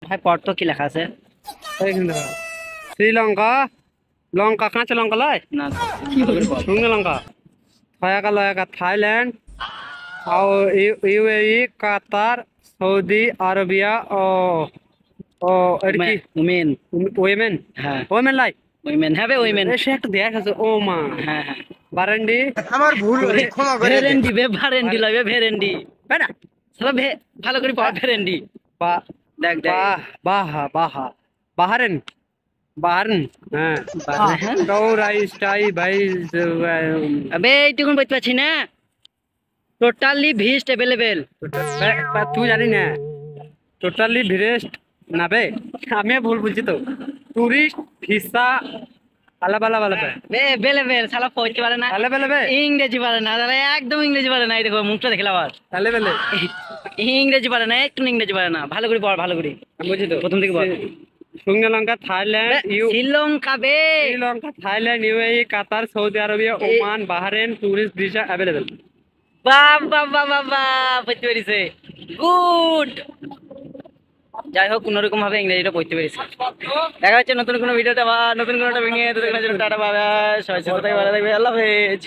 ভাই পড় তো কি লেখা আছে? এইখানে দেখো। শ্রীলঙ্কা, লঙ্কা কাঁচা লঙ্কা লয়, না কি হবে পড়। শুকনো লঙ্কা, থয়াকা লয়াকা থাইল্যান্ড, আও ইউএই, কাতার, সৌদি আরবিয়া ও ও এটা কি উমেন। ওয়েমেন, হ্যাঁ ওয়েমেন লাই। উইমেন, হ্যাঁ বে উইমেন। সে একটু দেখ আছে ও মা। হ্যাঁ হ্যাঁ বারান্ডি, ভেরেন্ডি বে, ভারেন্ডি লয় বে, ভেরেন্ডি। তাই না? শালা ভালো করে পড় ভেরেন্ডি। বা দেখ দেখ বাহ বাহা বাহা, বাহারেন, বাহারেন, হ্যাঁ। বাহারেন? গৌরাই স্টাই ভাই। আবে এইটুকুন বলতে পারছি না। টোটালি ভিস্ট অ্যাভেলেবেল। তুই জানি না টোটালি ভিরেস্ট না বে, আমি ভুল বলছি তো। টুরিস্ট ভিসা আলাদা আলাদা আলাদা বে অ্যাভেলেবেল, শালা পড়তে পারে না, আলাদা আলাদা ইংরেজি পারে না, শালা একদম ইংরেজি পারে না। এই দেখো মুখটা দেখলাম আবার। আলাদা। ইংরেজি পারে না, একটু ইংরেজি পারে না। ভালো করে পড়, ভালো করে আমি বলছি তো প্রথম থেকে বল। শ্রীলঙ্কা, থাইল্যান্ড, শ্রীলঙ্কা বে, শ্রীলঙ্কা, থাইল্যান্ড, ইউএই, কাতার, Saudi Arabia, Oman, Bahrain, tourist visa available. বাবা বাবা বাবা পড়তে পেরেছে, গুড। যাই হোক কোনোরকম ভাবে ইংরেজিটা পড়তে পেরেছে। দেখা হচ্ছে নতুন কোনো ভিডিওতে বা নতুন কোনো টপিক নিয়ে। টাটা বাই বাই, সবাই সুস্থ থাকবে, ভালো থাকবে, আল্লাহ হাফেজ।